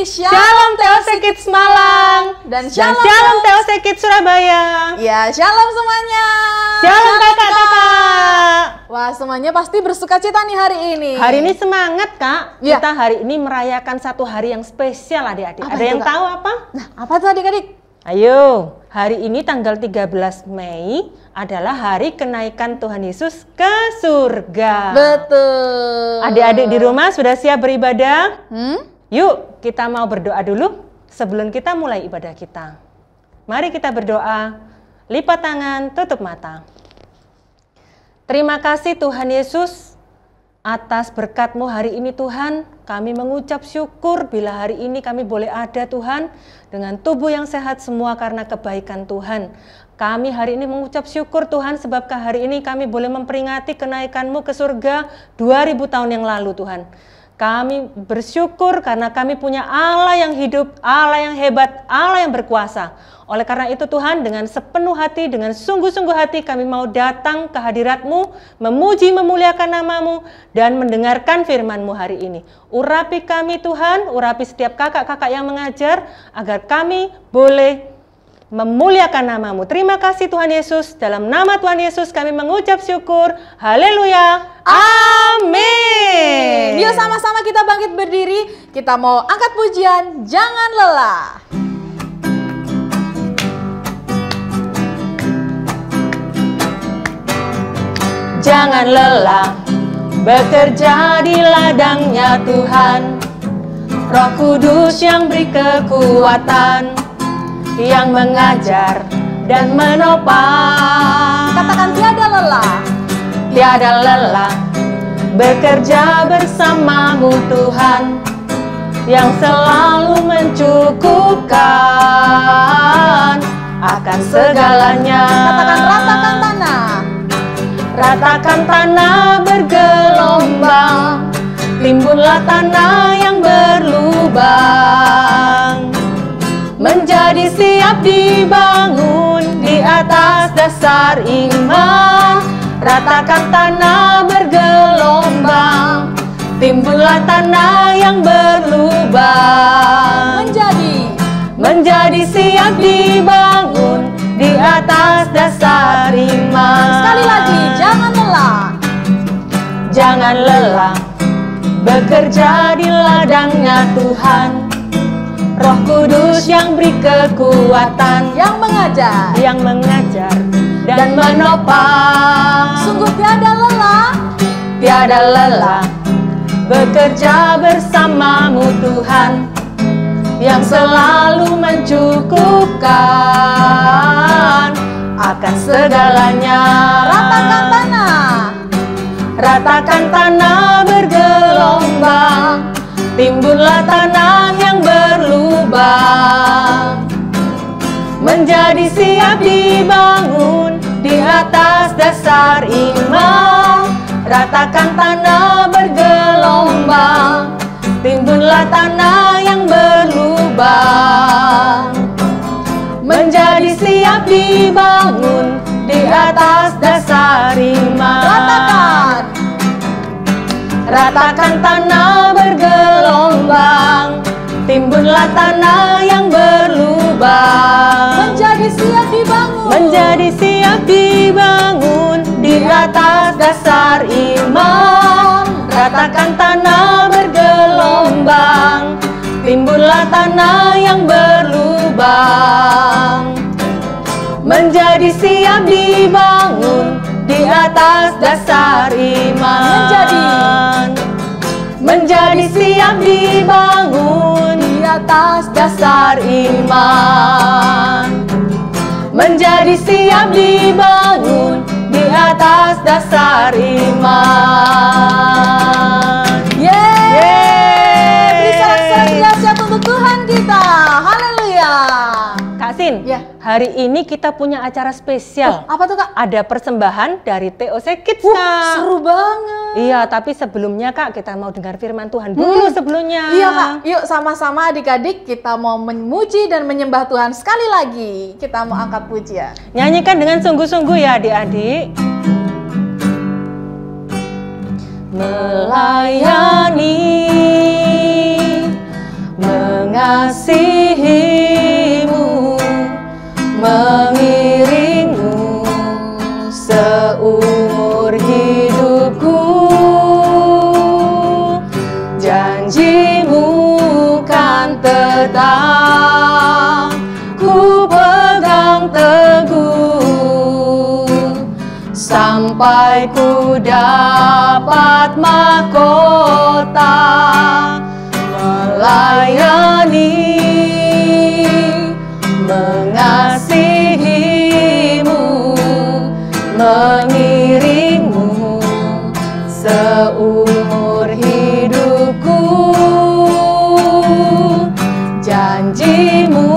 Shalom TOC Kids Malang dan Shalom TOC Kids Surabaya. Ya, shalom semuanya. Shalom kakak-kakak. Wah, semuanya pasti bersuka cita nih hari ini. Hari ini semangat kak. Ya. Kita hari ini merayakan satu hari yang spesial adik-adik. Ada yang tahu apa? Nah, apa tuh adik-adik? Ayo, hari ini tanggal 13 Mei adalah hari kenaikan Tuhan Yesus ke surga. Betul. Adik-adik di rumah sudah siap beribadah? Yuk, kita mau berdoa dulu sebelum kita mulai ibadah kita. Mari kita berdoa, lipat tangan, tutup mata. Terima kasih Tuhan Yesus atas berkat-Mu hari ini Tuhan. Kami mengucap syukur bila hari ini kami boleh ada Tuhan dengan tubuh yang sehat semua karena kebaikan Tuhan. Kami hari ini mengucap syukur Tuhan sebabkah hari ini kami boleh memperingati kenaikan-Mu ke surga 2000 tahun yang lalu Tuhan. Kami bersyukur karena kami punya Allah yang hidup, Allah yang hebat, Allah yang berkuasa. Oleh karena itu Tuhan, dengan sepenuh hati, dengan sungguh-sungguh hati kami mau datang ke hadirat-Mu, memuji, memuliakan nama-Mu, dan mendengarkan firman-Mu hari ini. Urapi kami Tuhan, urapi setiap kakak-kakak yang mengajar, agar kami boleh memuliakan nama-Mu. Terima kasih Tuhan Yesus, dalam nama Tuhan Yesus kami mengucap syukur. Haleluya, amin. Yuk sama-sama kita bangkit berdiri, kita mau angkat pujian, jangan lelah. Jangan lelah bekerja di ladangnya Tuhan. Roh Kudus yang beri kekuatan, yang mengajar dan menopang. Katakan tiada lelah. Tiada lelah bekerja bersamamu Tuhan, yang selalu mencukupkan akan segalanya. Katakan ratakan tanah. Ratakan tanah bergelombang, timbunlah tanah yang berlubang, menjadi siap dibangun di atas dasar iman. Ratakan tanah bergelombang, timbunlah tanah yang berlubang, menjadi siap dibangun di atas dasar iman. Sekali lagi, jangan lelah. Jangan lelah bekerja di ladangnya Tuhan. Roh Kudus yang beri kekuatan, yang mengajar dan menopang. Sungguh tiada lelah. Tiada lelah bekerja bersamamu Tuhan, yang selalu mencukupkan akan segalanya. Ratakan tanah. Ratakan tanah bergelombang, timbunlah tanah yang berlubang, menjadi siap dibangun di atas dasar iman. Ratakan tanah bergelombang, timbunlah tanah yang berlubang, menjadi siap dibangun di atas dasar iman. Ratakan tanah bergelombang, timbunlah tanah yang berlubang, menjadi siap dibangun di atas dasar iman. Ratakan tanah bergelombang, timbunlah tanah yang berlubang, menjadi siap dibangun di atas dasar iman. Menjadi siap dibangun di atas dasar iman. Menjadi siap dibangun di atas dasar iman. Yeay! Beri sorak-sorak dahsyat untuk Tuhan kita. Haleluya. Kak Sin, Ya. hari ini kita punya acara spesial. Apa tuh Kak? Ada persembahan dari TOC Kids, Wah, Kak. seru banget. Iya, tapi sebelumnya Kak, kita mau dengar firman Tuhan dulu sebelumnya. Iya Kak, yuk sama-sama adik-adik kita mau memuji dan menyembah Tuhan sekali lagi. Kita mau angkat pujian. Nyanyikan dengan sungguh-sungguh ya adik-adik. Melayani, mengasihimu, mengiringmu seumur hidupku. Janjimu kan tetap ku pegang teguh, sampai ku dapat mahkota melayani, mengasihimu, mengiringmu seumur hidupku. Janjimu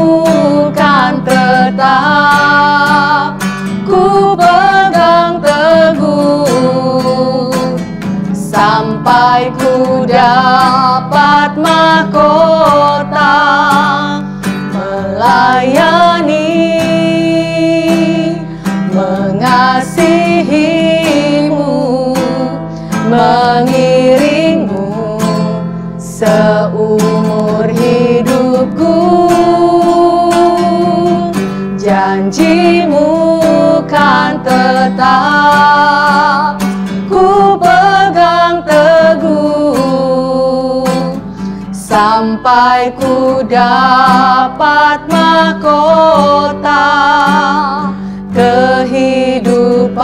kan tetap ku pegang teguh, sampai ku dapat mahkota melayani, mengasihimu, mengiringmu seumur hidupku. Janjimu kan tetap ku pegang teguh, sampai ku dapat mahkota kehidupan.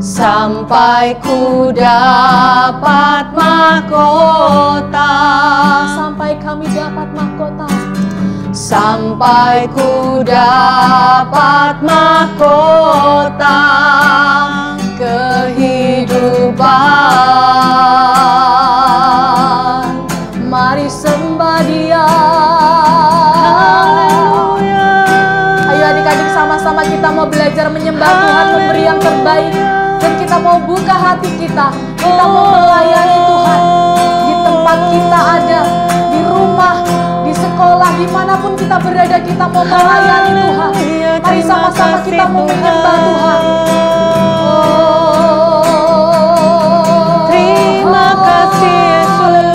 Sampai ku dapat mahkota, Sampai kami dapat mahkota. sampai ku dapat mahkota kehidupan. Mari sembah Dia. Haleluya. Ayo adik-adik, sama-sama kita mau belajar menyembah Tuhan, memberi yang terbaik. Dan kita mau buka hati kita. Kita mau melayani Tuhan. Di tempat kita ada, di rumah, di sekolah, dimanapun kita berada, kita mau melayani Tuhan. Mari sama-sama kita mau menyembah Tuhan. Terima kasih Yesus.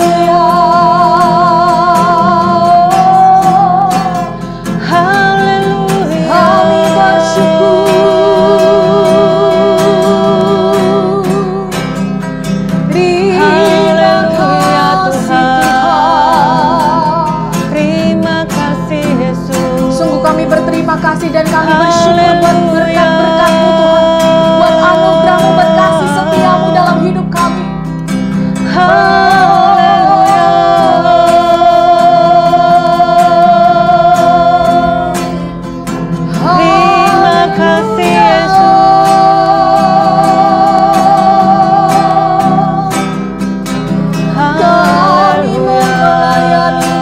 Haleluya. Kami bersyukur. Terima kasih dan kami bersyukur buat berkat-berkat-Mu Tuhan, buat anugerah-Mu, buat kasih setia-Mu dalam hidup kami. Terima kasih Yesus. Kami melayani.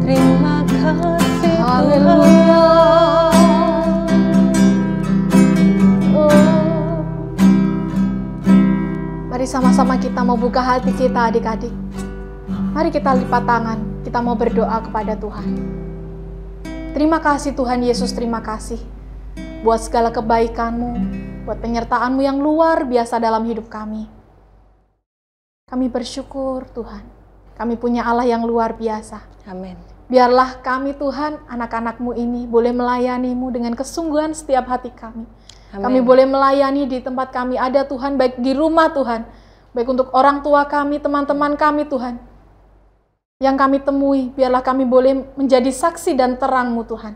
Terima kasih Haleluya. Mari sama-sama kita mau buka hati kita adik-adik. Mari kita lipat tangan, kita mau berdoa kepada Tuhan. Terima kasih Tuhan Yesus, terima kasih buat segala kebaikan-Mu, buat penyertaan-Mu yang luar biasa dalam hidup kami. Kami bersyukur Tuhan, kami punya Allah yang luar biasa. Amin. Biarlah kami Tuhan, anak-anak-Mu ini boleh melayani-Mu dengan kesungguhan setiap hati kami. Amin. Kami boleh melayani di tempat kami ada Tuhan, baik di rumah Tuhan, baik untuk orang tua kami, teman-teman kami Tuhan, yang kami temui, biarlah kami boleh menjadi saksi dan terang-Mu Tuhan.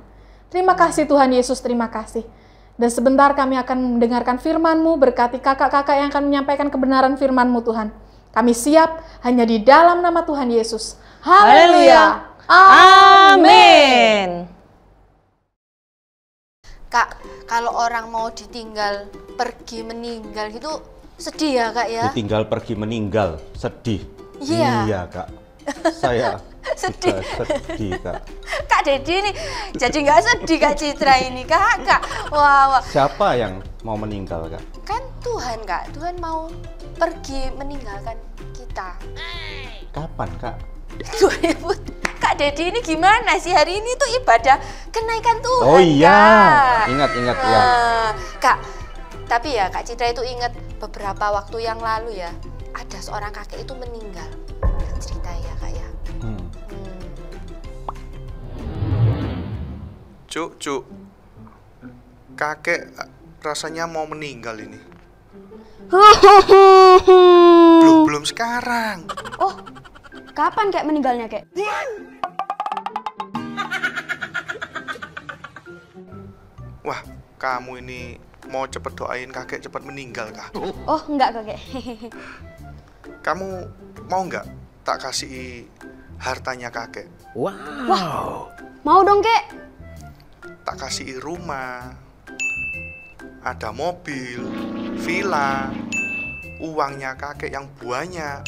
Terima kasih Tuhan Yesus, terima kasih. Dan sebentar kami akan mendengarkan firman-Mu, berkati kakak-kakak yang akan menyampaikan kebenaran firman-Mu Tuhan. Kami siap hanya di dalam nama Tuhan Yesus. Haleluya. Amin. Kak, kalau orang mau ditinggal pergi meninggal gitu sedih ya Kak ya? Ditinggal pergi meninggal, sedih. Iya. Iya Kak, saya Sedih. juga sedih Kak. Kak Dedi ini jadi nggak sedih Kak Citra ini Kak. Wah. Siapa yang mau meninggal Kak? Kan Tuhan Kak, Tuhan mau pergi meninggalkan kita. Kapan Kak? 2000. Kak Dedi ini gimana sih, hari ini tuh ibadah kenaikan Tuhan. Oh iya, Kak. ingat ya. Kak, Tapi ya Kak Citra itu ingat beberapa waktu yang lalu ya, ada seorang kakek itu meninggal. Cerita ya Kak ya. Cuk, kakek rasanya mau meninggal ini. Belum sekarang. Oh, kapan kek meninggalnya kek? Wah, kamu ini mau cepet doain kakek cepet meninggal kah? Oh, enggak kakek. Kamu mau nggak tak kasih hartanya kakek? Wah, mau dong kek. Tak kasih rumah, ada mobil, villa, uangnya kakek yang banyak,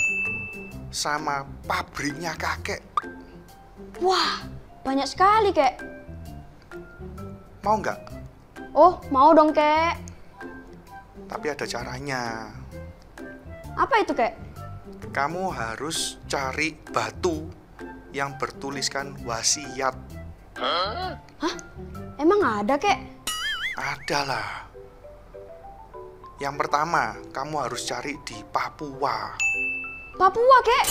sama pabriknya kakek. Wah, banyak sekali kek. Mau nggak? Oh, mau dong kek. Tapi ada caranya. Apa itu kek? Kamu harus cari batu yang bertuliskan wasiat. Hah? Emang ada kek? Ada lah. Yang pertama, kamu harus cari di Papua. Papua kek?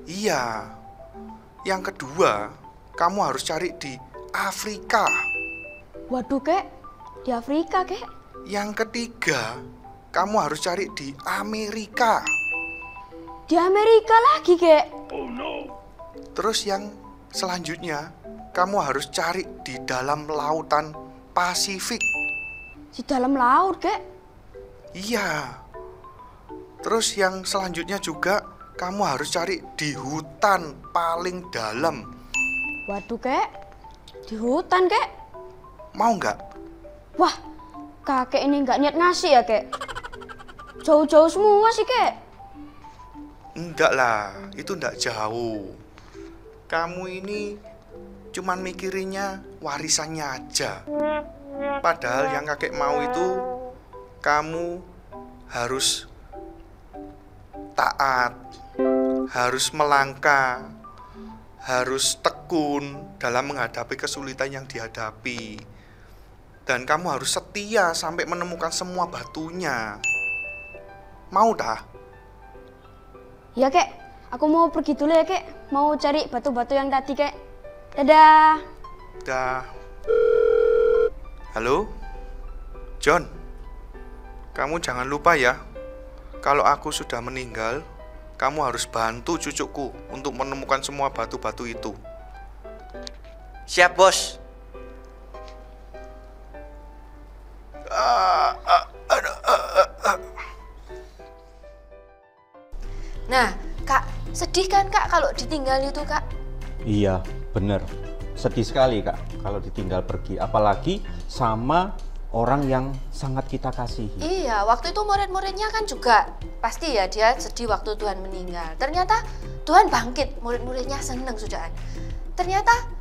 Iya. Yang kedua, kamu harus cari di Afrika. Waduh kek, di Afrika kek? Yang ketiga, kamu harus cari di Amerika. Di Amerika lagi kek? Terus yang selanjutnya, kamu harus cari di dalam lautan Pasifik. Di dalam laut kek? Iya. Terus yang selanjutnya juga, kamu harus cari di hutan paling dalam. Waduh kek, di hutan kek? Mau nggak? Wah, kakek ini nggak niat ngasih ya kek? Jauh-jauh semua sih kek. Enggak lah, itu enggak jauh. Kamu ini cuman mikirinnya warisannya aja. Padahal yang kakek mau itu kamu harus taat, harus melangkah, harus tekun dalam menghadapi kesulitan yang dihadapi. Dan kamu harus setia sampai menemukan semua batunya. Mau dah? Ya kek, aku mau pergi dulu ya kek. Mau cari batu-batu yang tadi kek. Dadah. Dah. Halo? John, kamu jangan lupa ya, kalau aku sudah meninggal, kamu harus bantu cucuku untuk menemukan semua batu-batu itu. Siap, Bos. Nah, Kak, sedih kan Kak kalau ditinggal itu Kak? Iya, bener. Sedih sekali Kak kalau ditinggal pergi, apalagi sama orang yang sangat kita kasihi. Iya, waktu itu murid-muridnya kan juga pasti ya dia sedih waktu Tuhan meninggal. Ternyata Tuhan bangkit, murid-muridnya seneng sudahan. Ternyata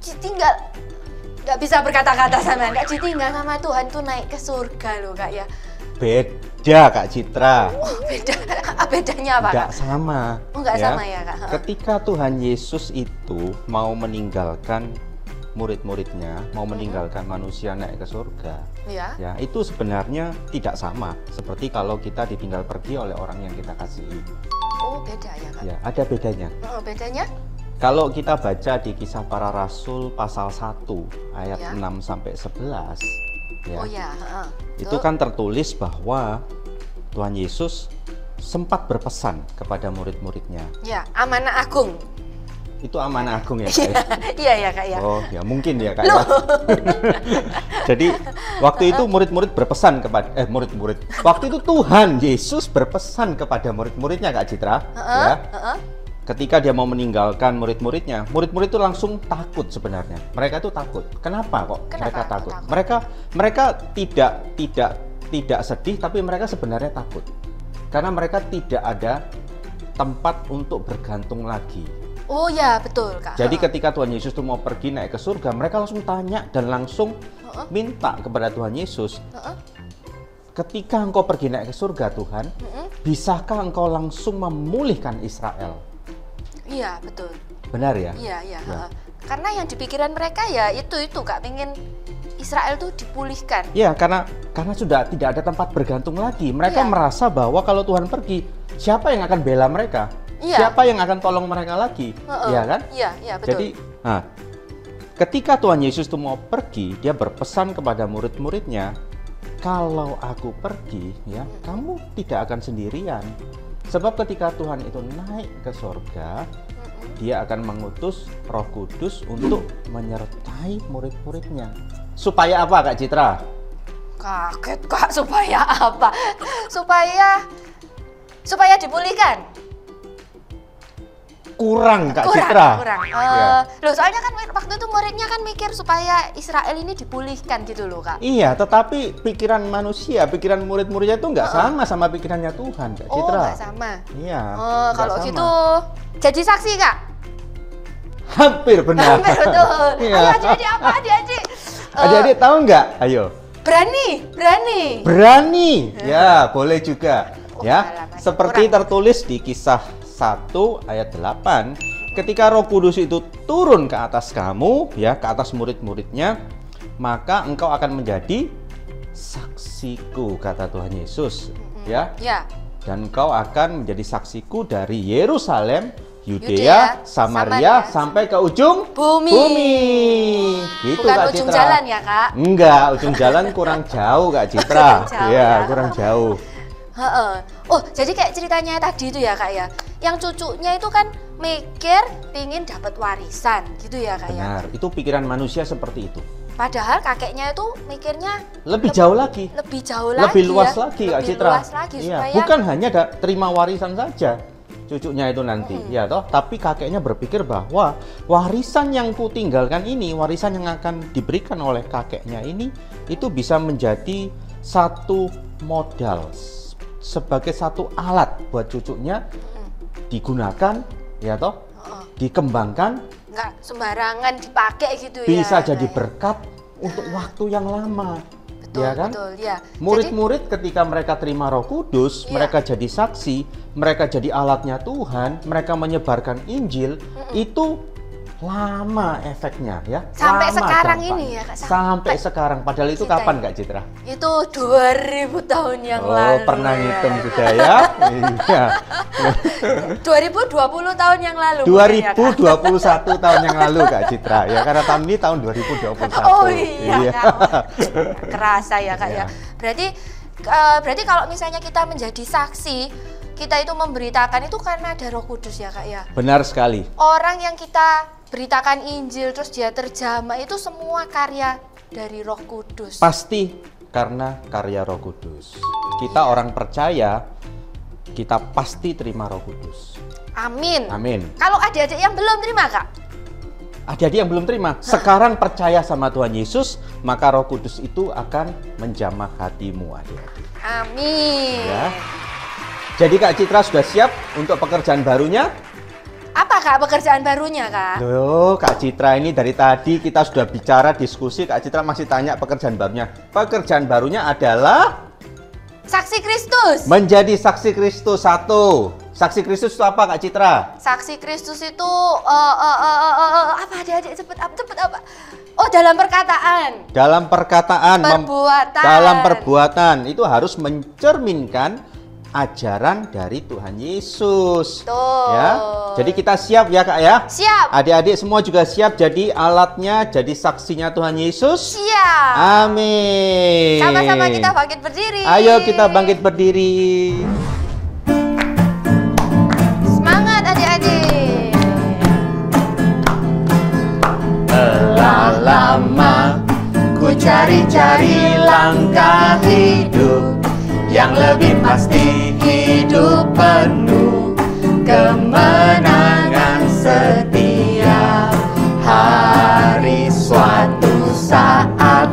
ditinggal, nggak bisa berkata-kata sama, nggak ditinggal sama Tuhan tuh naik ke surga loh Kak ya. Beda Kak Citra. Oh, beda. Bedanya apa Kak? Nggak sama. Oh, nggak sama ya Kak? Ketika Tuhan Yesus itu mau meninggalkan murid-muridnya, mau meninggalkan manusia naik ke surga, ya itu sebenarnya tidak sama seperti kalau kita ditinggal pergi oleh orang yang kita kasihi. Oh, beda ya Kak? Ya, ada bedanya. Oh, bedanya? Kalau kita baca di Kisah Para Rasul pasal 1 ayat 6 sampai 11, ya. Oh ya, Itu kan tertulis bahwa Tuhan Yesus sempat berpesan kepada murid-muridnya. Ya, amanah agung. Itu amanah agung ya Kak? Iya ya Kak ya. Oh ya mungkin ya Kak ya. Jadi waktu itu murid-murid berpesan kepada murid-murid. Waktu itu Tuhan Yesus berpesan kepada murid-muridnya Kak Citra, ya. Ketika dia mau meninggalkan murid-muridnya, murid-murid itu langsung takut sebenarnya. Mereka itu takut. Kenapa kok mereka takut? Mereka tidak sedih, tapi mereka sebenarnya takut. Karena mereka tidak ada tempat untuk bergantung lagi. Oh ya, betul Kak. Jadi ketika Tuhan Yesus itu mau pergi naik ke surga, mereka langsung tanya dan langsung minta kepada Tuhan Yesus, ketika engkau pergi naik ke surga Tuhan, bisakah engkau langsung memulihkan Israel? Iya, betul. Benar ya? Iya. Karena yang di pikiran mereka ya itu Kak, pengen Israel tuh dipulihkan. Ya, karena sudah tidak ada tempat bergantung lagi. Mereka Iya. merasa bahwa kalau Tuhan pergi, siapa yang akan bela mereka? Iya. Siapa yang akan tolong mereka lagi? Iya kan? Iya, betul. Jadi, ketika Tuhan Yesus itu mau pergi, dia berpesan kepada murid-muridnya, kalau aku pergi, ya, kamu tidak akan sendirian. Sebab ketika Tuhan itu naik ke surga, dia akan mengutus Roh Kudus untuk menyertai murid-muridnya. Supaya apa, Kak Citra? Kaget Kak, supaya apa? Supaya dipulihkan. Kurang, Kak Citra. Kurang. Ya. Loh, soalnya kan waktu itu muridnya kan mikir supaya Israel ini dipulihkan gitu loh, Kak. Iya, tetapi pikiran manusia, pikiran murid-muridnya itu nggak sama pikirannya Tuhan, Kak Citra. Oh, nggak sama. Iya. Oh, kalau nggak sama. gitu jadi saksi, Kak. Hampir benar. Hampir betul. Iya. Ayo adik-adik, apa adik-adik? Adik-adik tahu nggak? Ayo. Berani. Ya, boleh juga. Ya, alamak, seperti tertulis di Kisah 1 ayat 8, ketika Roh Kudus itu turun ke atas kamu, ya, ke atas murid-muridnya, maka engkau akan menjadi saksiku, kata Tuhan Yesus, ya. Ya. Dan engkau akan menjadi saksiku dari Yerusalem, Yudea, Yudea, Samaria, Samaria, sampai ke ujung Bumi. Gitu, Bukan Kak ujung Citra. jalan ya, Kak? Enggak, ujung jalan kurang jauh, Kak Citra. Kurang jauh, Iya, ya. kurang jauh. Heeh. Oh, jadi kayak ceritanya tadi itu ya, Kak ya. Yang cucunya itu kan mikir pingin dapat warisan gitu ya, Kak ya. Benar, itu pikiran manusia seperti itu. Padahal kakeknya itu mikirnya Lebih jauh lagi. Lebih luas ya. lagi, Kak Lebih Citra. luas lagi Iya, supaya bukan hanya terima warisan saja cucunya itu nanti, ya toh, tapi kakeknya berpikir bahwa warisan yang ku tinggalkan ini, warisan yang akan diberikan oleh kakeknya ini, itu bisa menjadi satu modal, sebagai satu alat buat cucunya digunakan, ya toh, dikembangkan, nggak sembarangan dipakai gitu ya. bisa jadi Kak ya. berkat untuk waktu yang lama. Betul, Ya kan? betul, ya. Murid-murid ketika mereka terima Roh Kudus, Iya. mereka jadi saksi, mereka jadi alatnya Tuhan, mereka menyebarkan Injil, itu lama efeknya, ya. Sampai Lama sekarang dampaknya. ini ya, Kak, Sampai sekarang. Padahal itu Kita kapan, ini. Kak Citra? Itu 2000 tahun yang Oh, lalu. pernah ya. ngitung sudah ya? Iya. 2020 tahun yang lalu. mungkin ya, Kak? 2021 tahun yang lalu, Kak Citra. Ya, karena tahun ini tahun 2021. Oh iya, Kak. Kerasa ya, Kak Iya. ya. Berarti kalau misalnya kita menjadi saksi, kita itu memberitakan itu karena ada Roh Kudus ya, Kak ya. Benar sekali. Orang yang kita beritakan Injil terus dia terjamah itu semua karya dari Roh Kudus. Pasti karena karya Roh Kudus. Kita orang percaya, kita pasti terima Roh Kudus. Amin. Amin. Kalau adik-adik yang belum terima, Kak? Adik-adik yang belum terima, sekarang percaya sama Tuhan Yesus, maka Roh Kudus itu akan menjamah hatimu, adik-adik. Amin. Ya. Jadi Kak Citra sudah siap untuk pekerjaan barunya? Apa, Kak, pekerjaan barunya, Kak? Loh, Kak Citra ini dari tadi kita sudah bicara, diskusi, Kak Citra masih tanya pekerjaan barunya. Pekerjaan barunya adalah Saksi Kristus. menjadi saksi Kristus 1. Saksi Kristus itu apa, Kak Citra? Saksi Kristus itu apa, adik-adik cepet apa? Oh, dalam perkataan. Dalam perkataan, Perbuatan. dalam perbuatan itu harus mencerminkan ajaran dari Tuhan Yesus. Betul. Ya. Jadi kita siap ya, Kak ya? Siap. Adik-adik semua juga siap jadi alatnya, jadi saksinya Tuhan Yesus? Siap. Amin. Sama-sama kita bangkit berdiri. Ayo kita bangkit berdiri. Semangat adik-adik. Telah lama ku cari-cari langkah hidup yang lebih pasti, hidup penuh kemenangan setiap hari. Suatu saat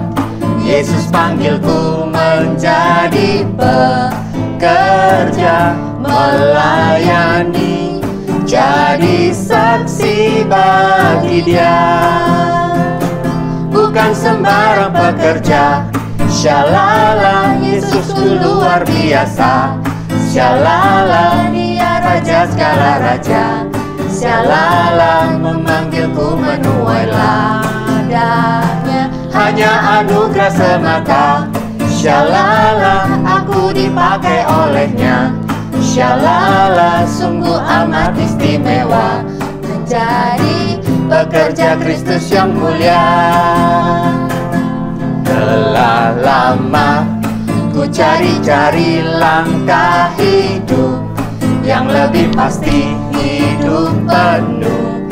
Yesus panggilku menjadi pekerja, melayani, jadi saksi bagi Dia. Bukan sembarang pekerja, syalala, Yesusku luar biasa. Syalala, Dia Raja segala raja. Syalala, memanggilku menuai ladangnya. hanya anugerah semata. Syalala, aku dipakai olehnya. Syalala, sungguh amat istimewa, menjadi pekerja Kristus yang mulia. Telah lama ku cari-cari langkah hidup yang lebih pasti, hidup penuh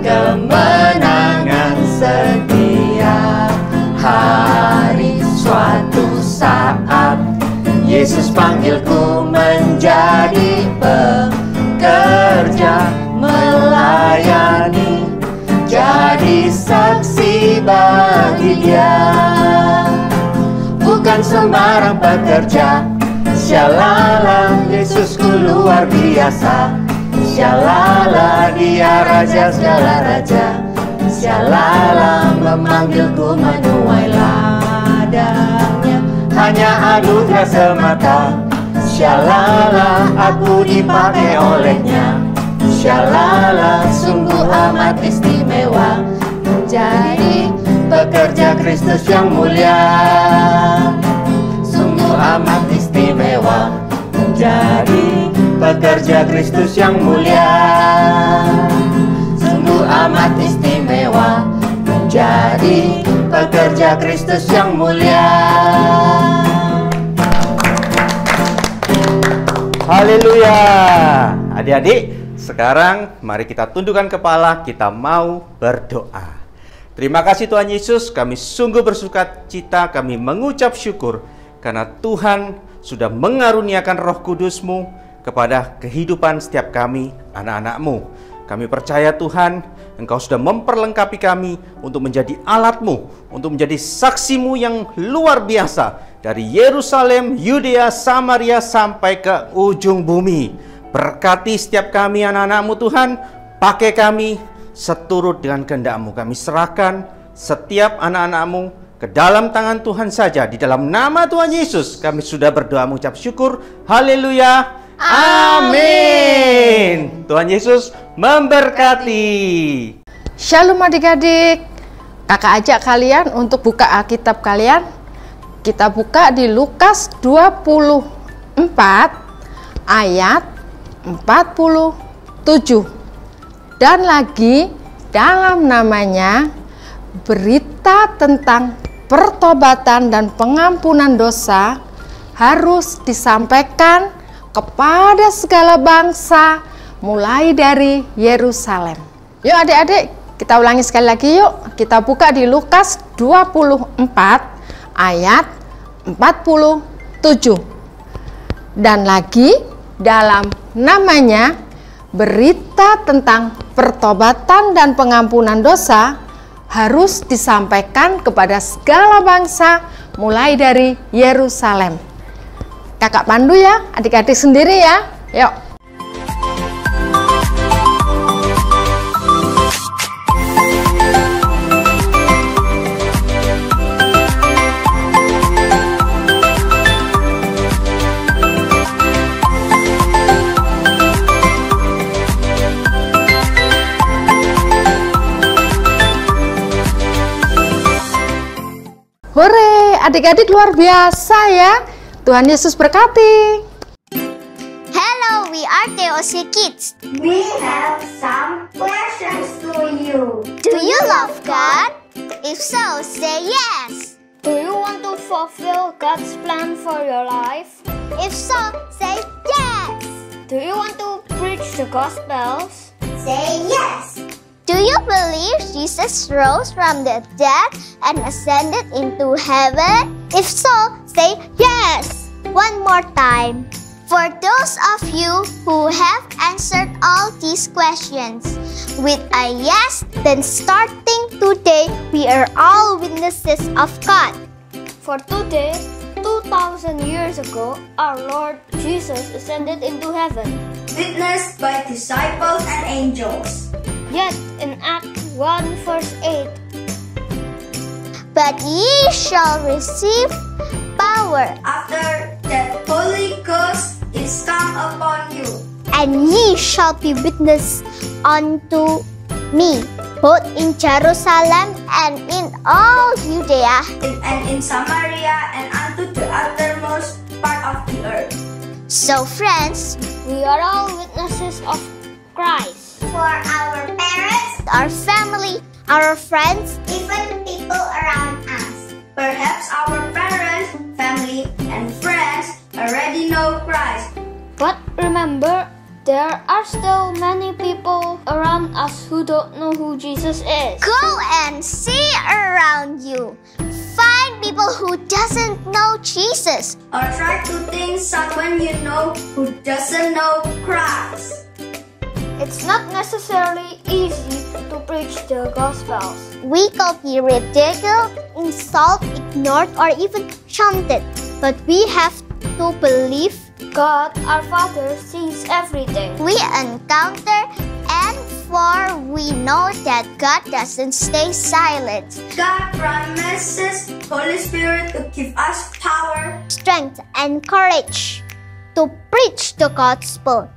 kemenangan setiap hari. Suatu saat Yesus panggilku menjadi pekerja, melayani, jadi saksi bagi Dia. Bukan sembarang pekerja. Syalala, Yesusku luar biasa. Syalala, Dia raja segala raja. Syalala, memanggilku menuai ladangnya. Hanya anugerah semata. Syalala, aku dipakai olehnya. Syalala, sungguh amat istimewa, menjadi pekerja Kristus yang mulia. Sungguh amat istimewa, menjadi pekerja Kristus yang mulia. Sungguh amat istimewa, menjadi pekerja Kristus yang mulia. Haleluya. Adik-adik, sekarang mari kita tundukkan kepala, kita mau berdoa. Terima kasih Tuhan Yesus, kami sungguh bersukacita, kami mengucap syukur karena Tuhan sudah mengaruniakan Roh Kudus-Mu kepada kehidupan setiap kami, anak-anak-Mu. Kami percaya Tuhan, Engkau sudah memperlengkapi kami untuk menjadi alat-Mu, untuk menjadi saksi-Mu yang luar biasa dari Yerusalem, Yudea, Samaria sampai ke ujung bumi. Berkati setiap kami anak-anak-Mu Tuhan, pakai kami seturut dengan kehendak-Mu. Kami serahkan setiap anak-anak-Mu ke dalam tangan Tuhan saja. Di dalam nama Tuhan Yesus kami sudah berdoa mengucap syukur. Haleluya. Amin. Tuhan Yesus memberkati. Shalom adik-adik. Kakak ajak kalian untuk buka Alkitab kalian. Kita buka di Lukas 24 ayat 47. Dan lagi dalam namanya berita tentang pertobatan dan pengampunan dosa harus disampaikan kepada segala bangsa mulai dari Yerusalem. Yuk adik-adik, kita ulangi sekali lagi yuk. Kita buka di Lukas 24 ayat 47. Dan lagi dalam namanya berita tentang pertobatan dan pengampunan dosa harus disampaikan kepada segala bangsa mulai dari Yerusalem. Kakak pandu ya, adik-adik sendiri ya. Yuk. Hore, adik-adik luar biasa ya. Tuhan Yesus berkati. Hello, we are TOC Kids. We have some questions to you. Do you love God? If so, say yes. Do you want to fulfill God's plan for your life? If so, say yes. Do you want to preach the Gospels? Say yes. Do you believe Jesus rose from the dead and ascended into heaven? If so, say yes. One more time. For those of you who have answered all these questions with a yes, then starting today, we are all witnesses of God. For today, 2,000 years ago, our Lord Jesus ascended into heaven, witnessed by disciples and angels. Yet in Acts 1 verse 8, but ye shall receive power after that Holy Ghost is come upon you, and ye shall be witnesses unto me, both in Jerusalem and in all Judea, and in Samaria, and unto the uttermost part of the earth. So friends, We are all witnesses of Christ. for our parents, our family, our friends, even people around us. Perhaps our parents, family, and friends already know Christ. But remember, there are still many people around us who don't know who Jesus is. Go and see around you. Find people who doesn't know Jesus. Or try to think someone you know who doesn't know Christ. It's not necessarily easy to preach the Gospels. We could be ridiculed, insulted, ignored, or even shunted. But we have to believe God, our Father, sees everything. we encounter, and for we know that God doesn't stay silent. God promises Holy Spirit to give us power, Strength and courage to preach the gospel.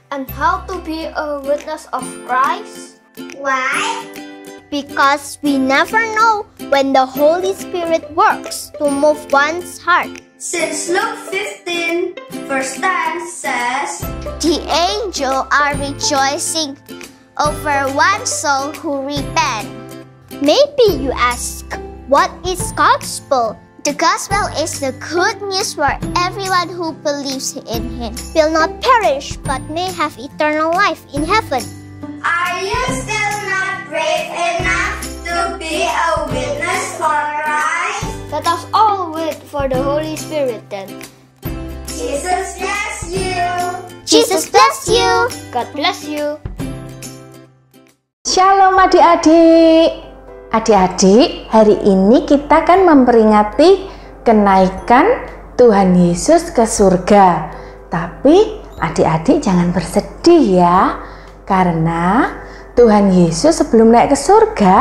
And how to be a witness of Christ? Why? Because we never know when the Holy Spirit works to move one's heart. Since Luke 15 verse 10 says, The angels are rejoicing over one soul who repent. Maybe you ask, what is gospel? The gospel is the good news for everyone who believes in Him will not perish but may have eternal life in heaven. are you still not brave enough to be a witness for Christ? Let us all wait for the Holy Spirit then. Jesus bless you. Jesus bless you. God bless you. Shalom adik-adik. Adik-adik, hari ini kita kan memperingati kenaikan Tuhan Yesus ke surga. Tapi adik-adik jangan bersedih ya. Karena Tuhan Yesus sebelum naik ke surga,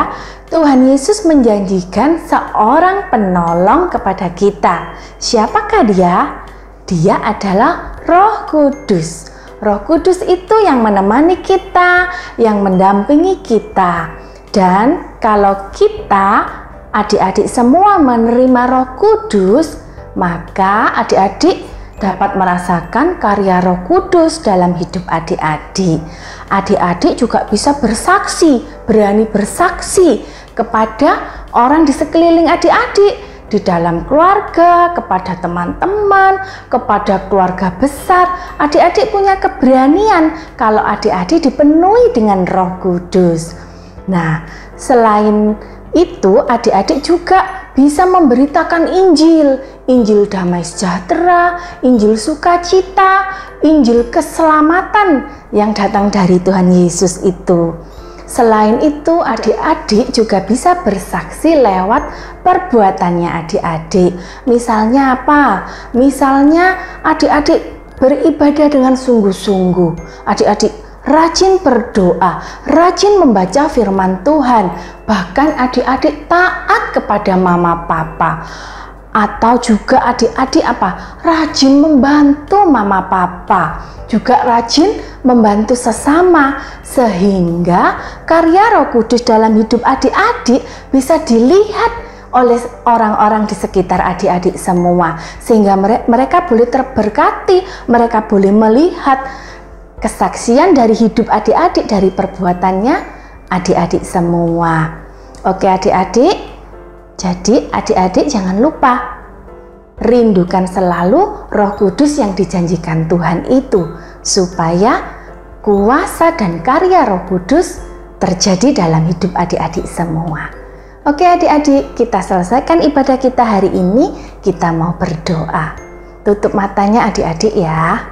Tuhan Yesus menjanjikan seorang penolong kepada kita. Siapakah dia? Dia adalah Roh Kudus. Roh Kudus itu yang menemani kita, yang mendampingi kita. Dan kalau kita, adik-adik semua menerima Roh Kudus, maka adik-adik dapat merasakan karya Roh Kudus dalam hidup adik-adik. Adik-adik juga bisa bersaksi, berani bersaksi kepada orang di sekeliling adik-adik, di dalam keluarga, kepada teman-teman, kepada keluarga besar. Adik-adik punya keberanian kalau adik-adik dipenuhi dengan Roh Kudus. Nah, selain itu adik-adik juga bisa memberitakan Injil, Injil damai sejahtera, Injil sukacita, Injil keselamatan yang datang dari Tuhan Yesus itu. Selain itu, adik-adik juga bisa bersaksi lewat perbuatannya adik-adik. Misalnya apa? Misalnya adik-adik beribadah dengan sungguh-sungguh. Adik-adik rajin berdoa, rajin membaca firman Tuhan. Bahkan adik-adik taat kepada mama papa. Atau juga adik-adik apa? Rajin membantu mama papa. Juga rajin membantu sesama, sehingga karya Roh Kudus dalam hidup adik-adik bisa dilihat oleh orang-orang di sekitar adik-adik semua, sehingga mereka boleh terberkati, mereka boleh melihat kesaksian dari hidup adik-adik, dari perbuatannya adik-adik semua. Oke adik-adik, jadi adik-adik jangan lupa rindukan selalu Roh Kudus yang dijanjikan Tuhan itu, supaya kuasa dan karya Roh Kudus terjadi dalam hidup adik-adik semua. Oke adik-adik, kita selesaikan ibadah kita hari ini. Kita mau berdoa. Tutup matanya adik-adik ya.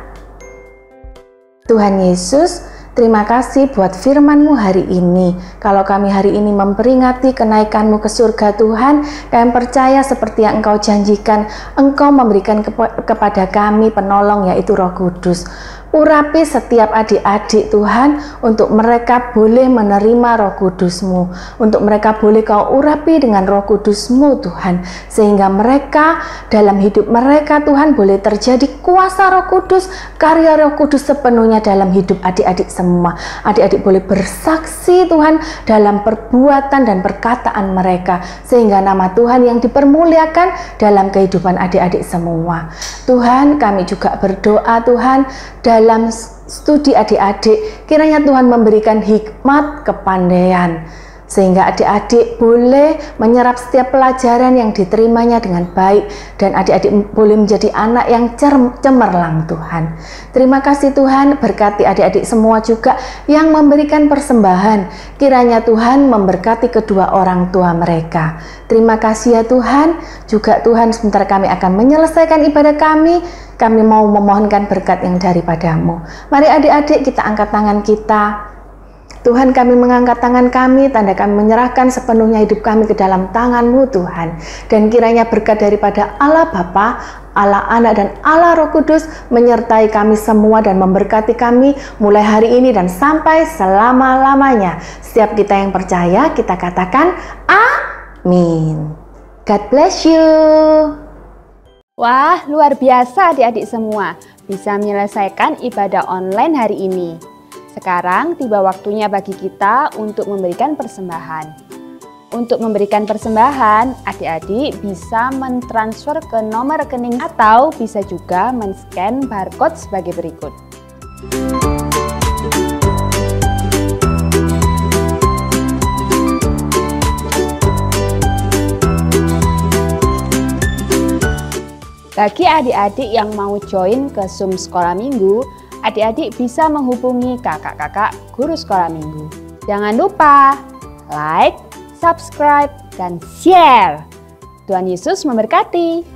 Tuhan Yesus, terima kasih buat firman-Mu hari ini. Kalau kami hari ini memperingati kenaikan-Mu ke surga Tuhan, kami percaya seperti yang Engkau janjikan, Engkau memberikan kepada kami penolong, yaitu Roh Kudus. urapi setiap adik-adik Tuhan, untuk mereka boleh menerima Roh Kudus-Mu, untuk mereka boleh Kau urapi dengan Roh Kudus-Mu Tuhan, sehingga mereka dalam hidup mereka Tuhan boleh terjadi kuasa Roh Kudus, karya Roh Kudus sepenuhnya dalam hidup adik-adik semua. Adik-adik boleh bersaksi Tuhan dalam perbuatan dan perkataan mereka, sehingga nama Tuhan yang dipermuliakan dalam kehidupan adik-adik semua. Tuhan, kami juga berdoa Tuhan dalam studi adik-adik, kiranya Tuhan memberikan hikmat, kepandaian, sehingga adik-adik boleh menyerap setiap pelajaran yang diterimanya dengan baik, dan adik-adik boleh menjadi anak yang cemerlang Tuhan. Terima kasih Tuhan, berkati adik-adik semua juga yang memberikan persembahan, kiranya Tuhan memberkati kedua orang tua mereka. Terima kasih ya Tuhan. Juga Tuhan, sebentar kami akan menyelesaikan ibadah kami mau memohonkan berkat yang daripada-Mu. Mari adik-adik kita angkat tangan kita. Tuhan, kami mengangkat tangan kami, tanda kami menyerahkan sepenuhnya hidup kami ke dalam tangan-Mu Tuhan. Dan kiranya berkat daripada Allah Bapa, Allah Anak, dan Allah Roh Kudus menyertai kami semua dan memberkati kami mulai hari ini dan sampai selama-lamanya. Setiap kita yang percaya, kita katakan amin. God bless you. Wah, luar biasa adik-adik semua, bisa menyelesaikan ibadah online hari ini. Sekarang tiba waktunya bagi kita untuk memberikan persembahan. Untuk memberikan persembahan, adik-adik bisa mentransfer ke nomor rekening atau bisa juga men-scan barcode sebagai berikut. Bagi adik-adik yang mau join ke Zoom Sekolah Minggu, adik-adik bisa menghubungi kakak-kakak guru sekolah minggu. Jangan lupa like, subscribe, dan share. Tuhan Yesus memberkati.